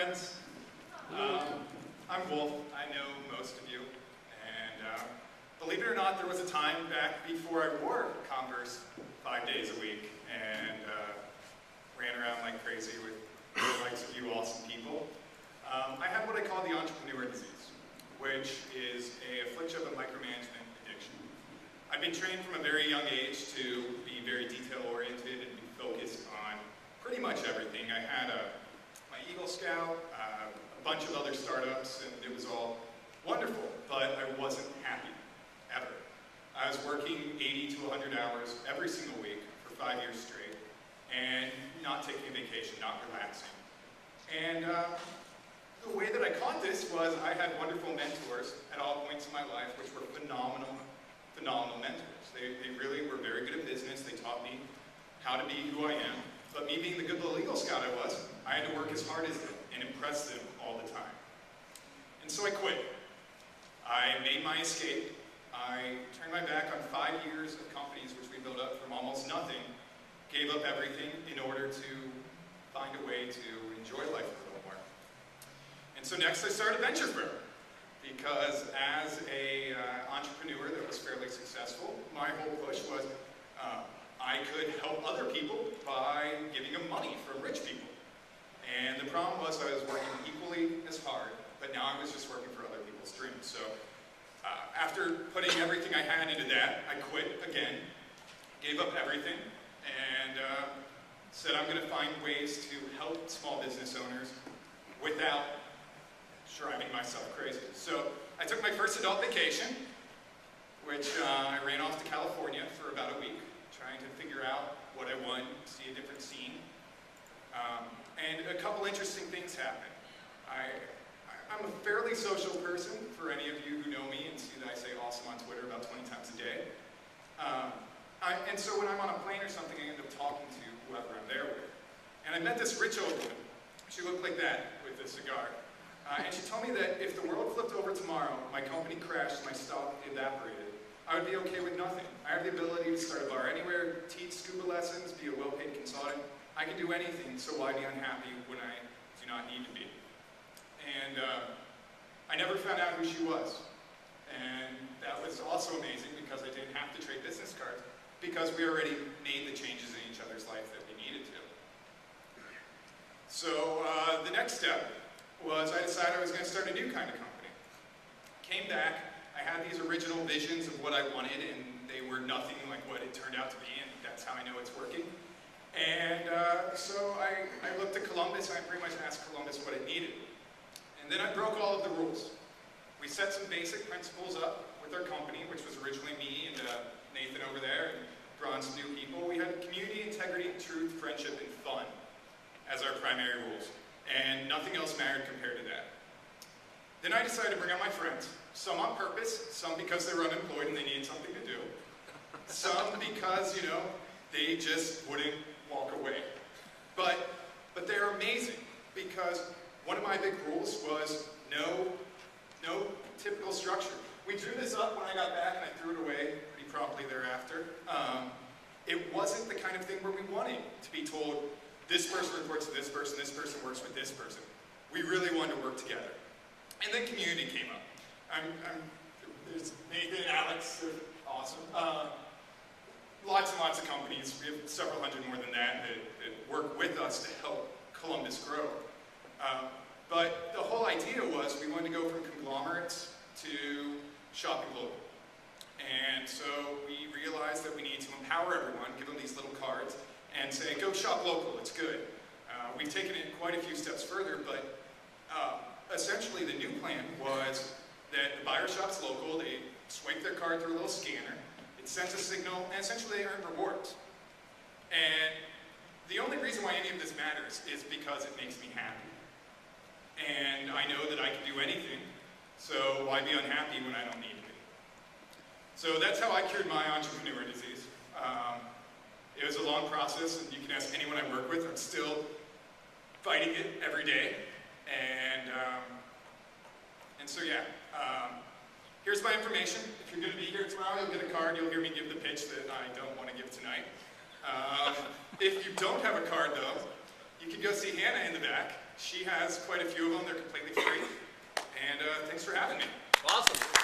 friends. I'm Wolf. I know most of you. And believe it or not, there was a time back before I wore Converse 5 days a week and ran around like crazy with the likes of you awesome people. I had what I call the entrepreneur disease, which is a affliction of a micromanagement addiction. I've been trained from a very young age to be very detail-oriented and be focused on pretty much everything. I had my Eagle Scout, a bunch of other startups, and it was all wonderful, but I wasn't happy, ever. I was working 80 to 100 hours every single week for 5 years straight, and not taking a vacation, not relaxing. And the way that I caught this was I had wonderful mentors at all points in my life, which were phenomenal mentors. They really were very good at business. They taught me how to be who I am. But me being the good little Eagle Scout I was, I had to work as hard as them and impress them all the time. And so I quit. I made my escape. I turned my back on 5 years of companies which we built up from almost nothing, gave up everything in order to find a way to enjoy life a little more. And so next I started Venture Firm, because as an entrepreneur that was fairly successful, my whole push was I could help other people by giving them money from rich people. And the problem was I was working equally as hard, but now I was just working for other people's dreams. So after putting everything I had into that, I quit again, gave up everything, and said I'm going to find ways to help small business owners without driving myself crazy. So I took my first adult vacation, which I ran off to California for about a week, trying to figure out what I want, see a different scene. And a couple interesting things happened. I'm a fairly social person, for any of you who know me and see that I say awesome on Twitter about 20 times a day. And so when I'm on a plane or something, I end up talking to whoever I'm there with. And I met this rich old woman. She looked like that with a cigar. And she told me that if the world flipped over tomorrow, my company crashed, my stock evaporated, I would be okay with nothing. I have the ability to start a bar anywhere, teach scuba lessons, be a well-paid consultant. I can do anything, so why be unhappy when I do not need to be? And I never found out who she was. And that was also amazing because I didn't have to trade business cards, because we already made the changes in each other's life that we needed to. So the next step was I decided I was going to start a new kind of company. Came back, I had these original visions of what I wanted, and they were nothing like what it turned out to be, and that's how I know it's working. And so I looked at Columbus, and I pretty much asked Columbus what it needed. And then I broke all of the rules. We set some basic principles up with our company, which was originally me and Nathan over there, and brought in some new people. We had community, integrity, truth, friendship, and fun as our primary rules. And nothing else mattered compared to that. Then I decided to bring out my friends, some on purpose, some because they were unemployed and they needed something to do, some because, you know, they just wouldn't walk away. But they're amazing, because one of my big rules was no typical structure. We drew this up when I got back and I threw it away pretty promptly thereafter. It wasn't the kind of thing where we wanted to be told, this person reports to this person works with this person. We really wanted to work together. And then community came up. There's Nathan, Alex, they're awesome. Lots and lots of companies. We have several hundred more than that work with us to help Columbus grow. But the whole idea was we wanted to go from conglomerates to shopping local. And so we realized that we need to empower everyone, give them these little cards, and say, go shop local, it's good. We've taken it quite a few steps further, but essentially the new plan was that the buyer shops local, they swipe their card through a little scanner, it sends a signal, and essentially they earn rewards. And the only reason why any of this matters is because it makes me happy. And I know that I can do anything, so why be unhappy when I don't need to be? So that's how I cured my entrepreneur disease. It was a long process, and you can ask anyone I work with. I'm still fighting it every day. And so yeah, here's my information. If you're going to be here tomorrow, you'll get a card. You'll hear me give the pitch that I don't want to give tonight. If you don't have a card, though, you can go see Hannah in the back. She has quite a few of them. They're completely free. And thanks for having me. Awesome.